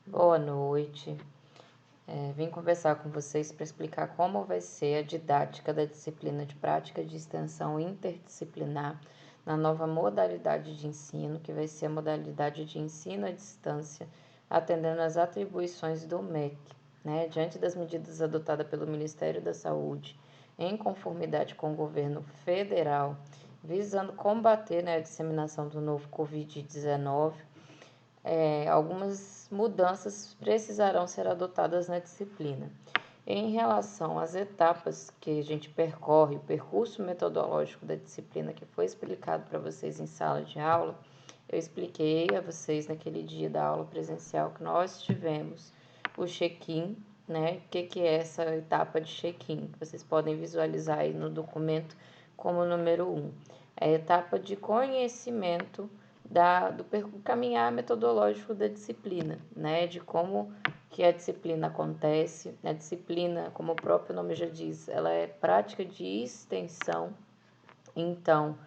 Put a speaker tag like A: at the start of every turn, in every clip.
A: Boa noite. Vim conversar com vocês para explicar como vai ser a didática da disciplina de prática de extensão interdisciplinar na nova modalidade de ensino, que vai ser a modalidade de ensino à distância, atendendo às atribuições do MEC, né? Diante das medidas adotadas pelo Ministério da Saúde, em conformidade com o governo federal, visando combater, né, a disseminação do novo Covid-19, algumas mudanças precisarão ser adotadas na disciplina. Em relação às etapas que a gente percorre, o percurso metodológico da disciplina que foi explicado para vocês em sala de aula, eu expliquei a vocês naquele dia da aula presencial que nós tivemos o check-in, né? O que é essa etapa de check-in? Vocês podem visualizar aí no documento como número 1. É a etapa de conhecimento do caminhar metodológico da disciplina, né? De como que a disciplina acontece. A disciplina, como o próprio nome já diz, ela é prática de extensão. Então,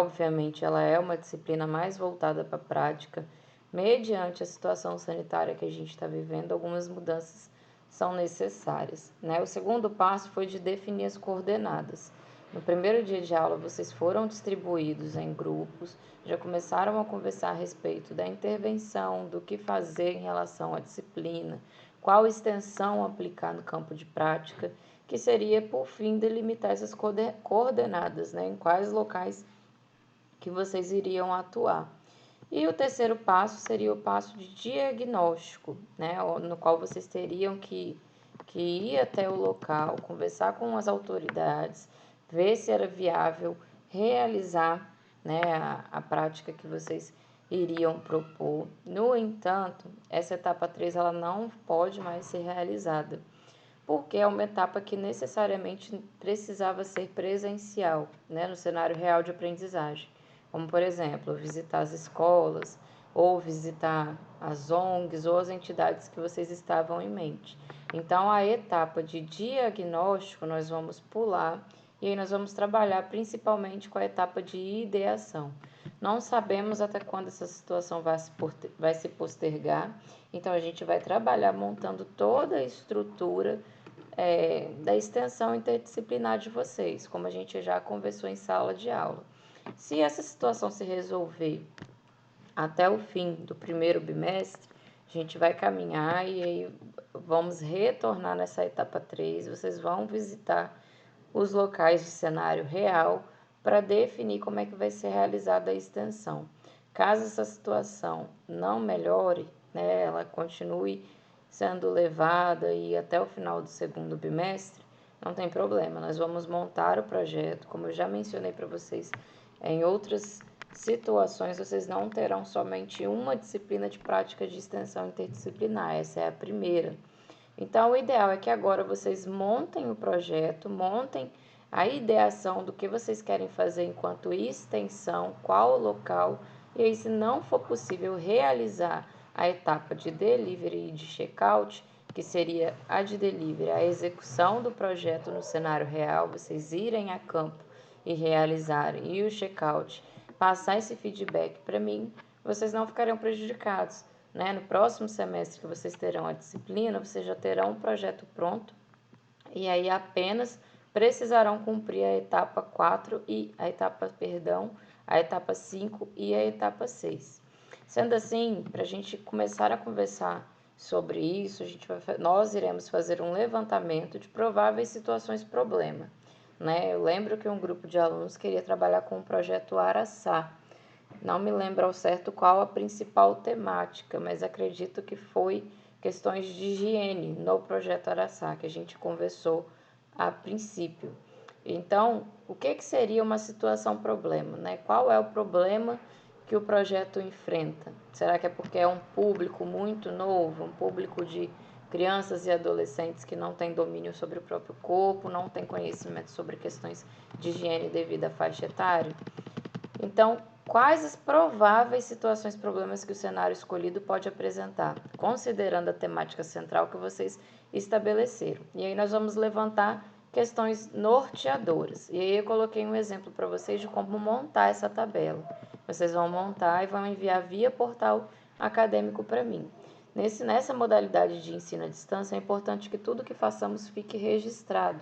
A: obviamente, ela é uma disciplina mais voltada para a prática. Mediante a situação sanitária que a gente está vivendo, algumas mudanças são necessárias, né? O segundo passo foi de definir as coordenadas. No primeiro dia de aula, vocês foram distribuídos em grupos, já começaram a conversar a respeito da intervenção, do que fazer em relação à disciplina, qual extensão aplicar no campo de prática, que seria, por fim, delimitar essas coordenadas, né, em quais locais que vocês iriam atuar. E o terceiro passo seria o passo de diagnóstico, né, no qual vocês teriam que ir até o local, conversar com as autoridades, ver se era viável realizar, né, a prática que vocês iriam propor. No entanto, essa etapa 3 ela não pode mais ser realizada, porque é uma etapa que necessariamente precisava ser presencial, né, no cenário real de aprendizagem. Como, por exemplo, visitar as escolas, ou visitar as ONGs ou as entidades que vocês estavam em mente. Então, a etapa de diagnóstico nós vamos pular e aí nós vamos trabalhar principalmente com a etapa de ideação. Não sabemos até quando essa situação vai se postergar, então a gente vai trabalhar montando toda a estrutura da extensão interdisciplinar de vocês, como a gente já conversou em sala de aula. Se essa situação se resolver até o fim do primeiro bimestre, a gente vai caminhar e aí vamos retornar nessa etapa 3. Vocês vão visitar os locais de cenário real para definir como é que vai ser realizada a extensão. Caso essa situação não melhore, né, ela continue sendo levada e até o final do segundo bimestre, não tem problema, nós vamos montar o projeto, como eu já mencionei para vocês, em outras situações vocês não terão somente uma disciplina de prática de extensão interdisciplinar, essa é a primeira. Então, o ideal é que agora vocês montem o projeto, montem a ideação do que vocês querem fazer enquanto extensão, qual o local, e aí, se não for possível realizar a etapa de delivery e de checkout, que seria a de delivery, a execução do projeto no cenário real, vocês irem a campo e realizarem, e o checkout, passar esse feedback para mim, vocês não ficariam prejudicados, né? No próximo semestre que vocês terão a disciplina, vocês já terão um projeto pronto e aí apenas precisarão cumprir a etapa 4 e a etapa 5 e a etapa 6. Sendo assim, para a gente começar a conversar sobre isso, nós iremos fazer um levantamento de prováveis situações problema, né? Eu lembro que um grupo de alunos queria trabalhar com o projeto Araçá. Não me lembro ao certo qual a principal temática, mas acredito que foi questões de higiene no projeto Araçá, que a gente conversou a princípio. Então, o que seria uma situação problema, né? Qual é o problema que o projeto enfrenta? Será que é porque é um público muito novo, um público de crianças e adolescentes que não têm domínio sobre o próprio corpo, não têm conhecimento sobre questões de higiene devido à faixa etária? Então, quais as prováveis situações, problemas que o cenário escolhido pode apresentar, considerando a temática central que vocês estabeleceram? E aí nós vamos levantar questões norteadoras. E aí eu coloquei um exemplo para vocês de como montar essa tabela. Vocês vão montar e vão enviar via portal acadêmico para mim. Nessa modalidade de ensino à distância, é importante que tudo que façamos fique registrado,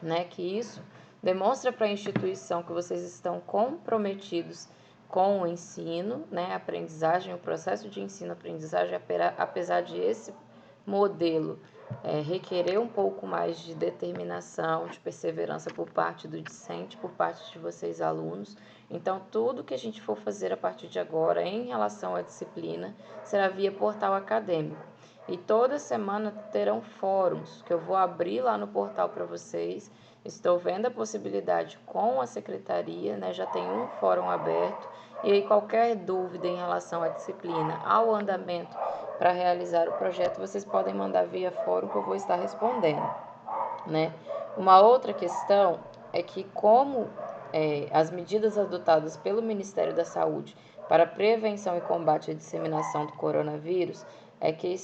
A: né? Que isso demonstra para a instituição que vocês estão comprometidos com o ensino, né? A aprendizagem, o processo de ensino-aprendizagem, apesar de esse modelo requerer um pouco mais de determinação, de perseverança por parte do discente, por parte de vocês alunos. Então, tudo que a gente for fazer a partir de agora em relação à disciplina será via portal acadêmico. E toda semana terão fóruns que eu vou abrir lá no portal para vocês. Estou vendo a possibilidade com a secretaria, né? Já tem um fórum aberto. E aí, qualquer dúvida em relação à disciplina, ao andamento para realizar o projeto, vocês podem mandar via fórum que eu vou estar respondendo, né? Uma outra questão é que como as medidas adotadas pelo Ministério da Saúde para prevenção e combate à disseminação do coronavírus é que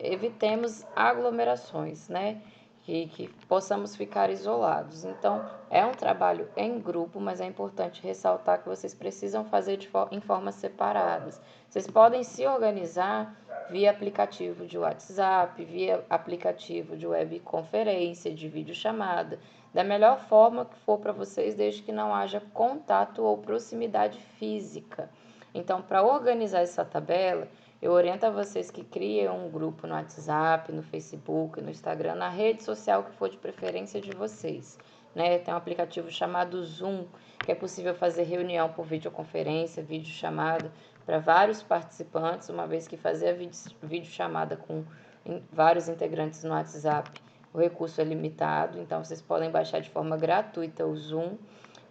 A: evitemos aglomerações, né? Que possamos ficar isolados. Então, é um trabalho em grupo, mas é importante ressaltar que vocês precisam fazer em formas separadas. Vocês podem se organizar via aplicativo de WhatsApp, via aplicativo de webconferência, de videochamada, da melhor forma que for para vocês, desde que não haja contato ou proximidade física. Então, para organizar essa tabela, eu oriento a vocês que criem um grupo no WhatsApp, no Facebook, no Instagram, na rede social que for de preferência de vocês, né? Tem um aplicativo chamado Zoom, que é possível fazer reunião por videoconferência, videochamada para vários participantes, uma vez que fazer a videochamada com vários integrantes no WhatsApp, o recurso é limitado, então vocês podem baixar de forma gratuita o Zoom.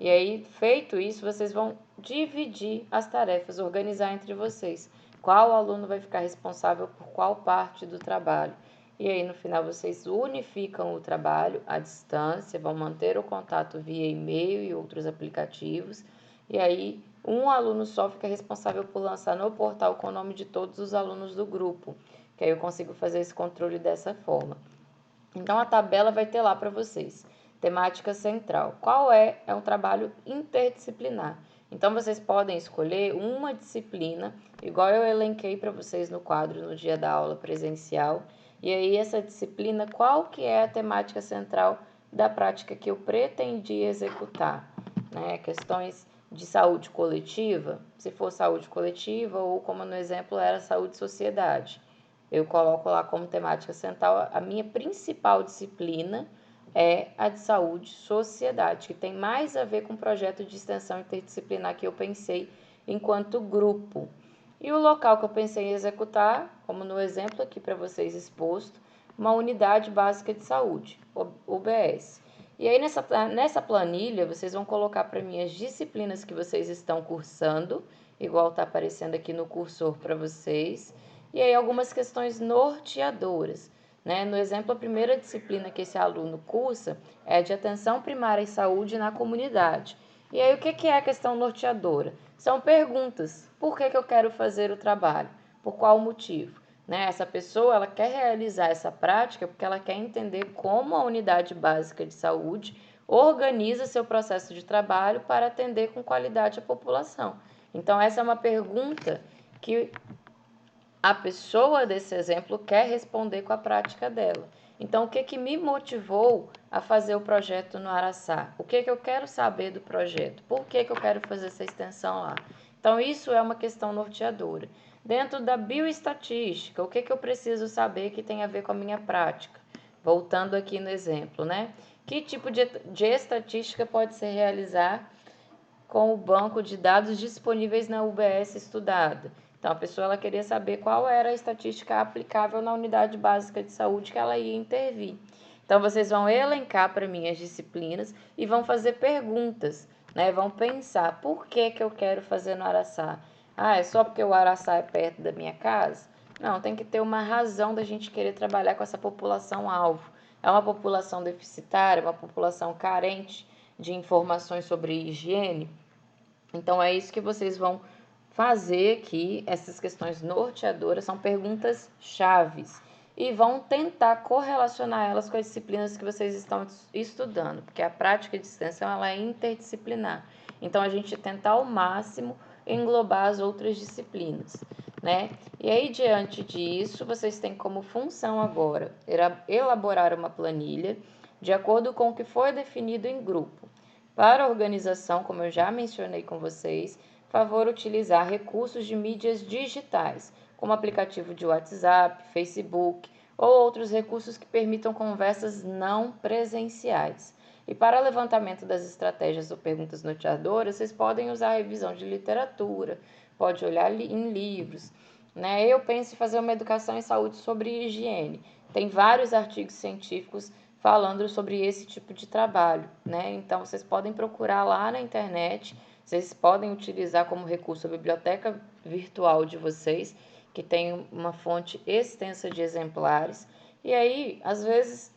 A: E aí, feito isso, vocês vão dividir as tarefas, organizar entre vocês. Qual aluno vai ficar responsável por qual parte do trabalho. E aí, no final, vocês unificam o trabalho à distância, vão manter o contato via e-mail e outros aplicativos. E aí, um aluno só fica responsável por lançar no portal com o nome de todos os alunos do grupo, que aí eu consigo fazer esse controle dessa forma. Então, a tabela vai ter lá para vocês. Temática central. Qual é? É um trabalho interdisciplinar. Então, vocês podem escolher uma disciplina, igual eu elenquei para vocês no quadro no dia da aula presencial. E aí, essa disciplina, qual que é a temática central da prática que eu pretendi executar? Né? Questões de saúde coletiva, se for saúde coletiva, ou como no exemplo era saúde e sociedade. Eu coloco lá como temática central a minha principal disciplina, é a de saúde e sociedade, que tem mais a ver com o projeto de extensão interdisciplinar que eu pensei enquanto grupo. E o local que eu pensei em executar, como no exemplo aqui para vocês exposto, uma unidade básica de saúde, UBS. E aí nessa planilha vocês vão colocar para mim as disciplinas que vocês estão cursando, igual está aparecendo aqui no cursor para vocês, e aí algumas questões norteadoras. Né? No exemplo, a primeira disciplina que esse aluno cursa é de atenção primária e saúde na comunidade. E aí, o que é a questão norteadora? São perguntas. Por que eu quero fazer o trabalho? Por qual motivo? Né? Essa pessoa ela quer realizar essa prática porque ela quer entender como a unidade básica de saúde organiza seu processo de trabalho para atender com qualidade a população. Então, essa é uma pergunta que a pessoa desse exemplo quer responder com a prática dela. Então, o que me motivou a fazer o projeto no Araçá? O que eu quero saber do projeto? Por que eu quero fazer essa extensão lá? Então, isso é uma questão norteadora. Dentro da bioestatística, o que eu preciso saber que tem a ver com a minha prática? Voltando aqui no exemplo, né? Que tipo de estatística pode ser realizada com o banco de dados disponíveis na UBS estudada? Então, a pessoa ela queria saber qual era a estatística aplicável na unidade básica de saúde que ela ia intervir. Então, vocês vão elencar para mim as disciplinas e vão fazer perguntas, né? Vão pensar, por que eu quero fazer no Araçá? Ah, é só porque o Araçá é perto da minha casa? Não, tem que ter uma razão da gente querer trabalhar com essa população-alvo. É uma população deficitária, uma população carente de informações sobre higiene. Então, é isso que vocês vão fazer aqui. Essas questões norteadoras são perguntas chaves e vão tentar correlacionar elas com as disciplinas que vocês estão estudando, porque a prática de extensão ela é interdisciplinar. Então, a gente tenta ao máximo englobar as outras disciplinas. né? E aí, diante disso, vocês têm como função agora elaborar uma planilha de acordo com o que foi definido em grupo. Para a organização, como eu já mencionei com vocês, favor utilizar recursos de mídias digitais, como aplicativo de WhatsApp, Facebook ou outros recursos que permitam conversas não presenciais. E para levantamento das estratégias ou perguntas norteadoras, vocês podem usar a revisão de literatura, pode olhar em livros, né? Eu penso em fazer uma educação em saúde sobre higiene. Tem vários artigos científicos falando sobre esse tipo de trabalho, né? Então vocês podem procurar lá na internet, vocês podem utilizar como recurso a biblioteca virtual de vocês, que tem uma fonte extensa de exemplares. E aí, às vezes,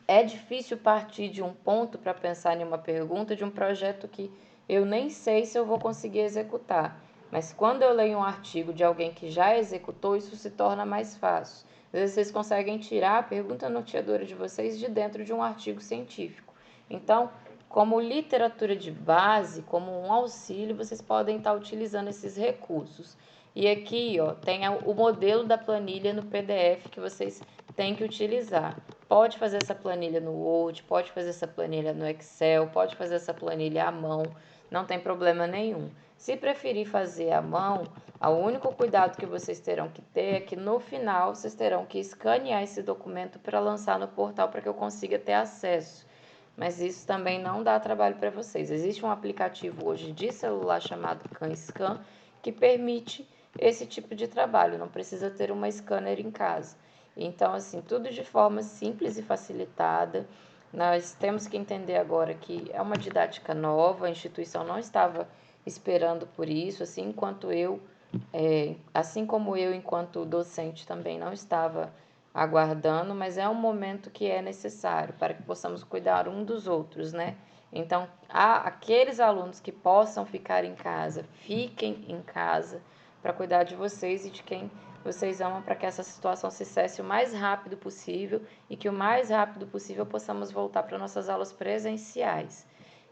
A: é difícil partir de um ponto para pensar em uma pergunta de um projeto que eu nem sei se eu vou conseguir executar. Mas quando eu leio um artigo de alguém que já executou, isso se torna mais fácil. Às vezes vocês conseguem tirar a pergunta norteadora de vocês de dentro de um artigo científico. Então, como literatura de base, como um auxílio, vocês podem estar utilizando esses recursos. E aqui, ó, tem o modelo da planilha no PDF que vocês têm que utilizar. Pode fazer essa planilha no Word, pode fazer essa planilha no Excel, pode fazer essa planilha à mão, não tem problema nenhum. Se preferir fazer à mão, o único cuidado que vocês terão que ter é que no final vocês terão que escanear esse documento para lançar no portal para que eu consiga ter acesso. Mas isso também não dá trabalho para vocês. Existe um aplicativo hoje de celular chamado CanScan que permite esse tipo de trabalho, não precisa ter uma scanner em casa. Então, assim, tudo de forma simples e facilitada. Nós temos que entender agora que é uma didática nova, a instituição não estava esperando por isso, assim como eu, enquanto docente, também não estava aguardando, mas é um momento que é necessário para que possamos cuidar um dos outros, né? Então, aqueles alunos que possam ficar em casa, fiquem em casa para cuidar de vocês e de quem vocês amam, para que essa situação se cesse o mais rápido possível e que o mais rápido possível possamos voltar para nossas aulas presenciais.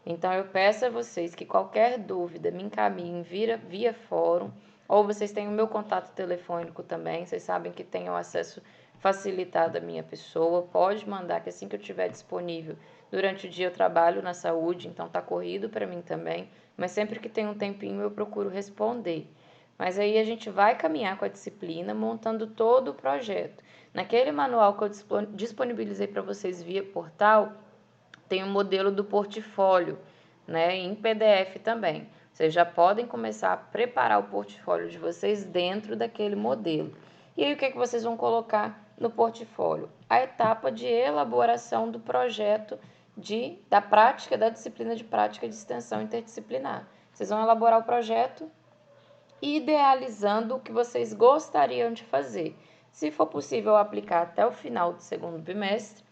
A: Então, eu peço a vocês que qualquer dúvida me encaminhem via fórum, ou vocês têm o meu contato telefônico também, vocês sabem que tenham acesso facilitado à minha pessoa, pode mandar que assim que eu estiver disponível. Durante o dia eu trabalho na saúde, então tá corrido para mim também, mas sempre que tem um tempinho eu procuro responder. Mas aí a gente vai caminhar com a disciplina, montando todo o projeto. Naquele manual que eu disponibilizei para vocês via portal, tem um modelo do portfólio, né, em PDF também. Vocês já podem começar a preparar o portfólio de vocês dentro daquele modelo. E aí o que é que vocês vão colocar no portfólio? A etapa de elaboração do projeto da prática, da disciplina de prática de extensão interdisciplinar. Vocês vão elaborar o projeto idealizando o que vocês gostariam de fazer. Se for possível aplicar até o final do segundo bimestre,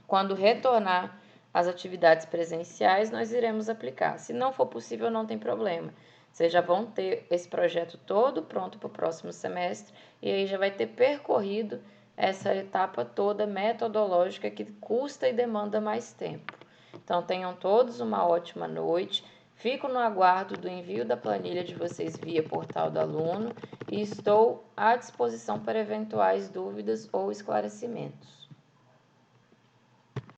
A: quando retornar às atividades presenciais, nós iremos aplicar. Se não for possível, não tem problema. Vocês já vão ter esse projeto todo pronto para o próximo semestre e aí já vai ter percorrido essa etapa toda metodológica que custa e demanda mais tempo. Então, tenham todos uma ótima noite. Fico no aguardo do envio da planilha de vocês via portal do aluno e estou à disposição para eventuais dúvidas ou esclarecimentos.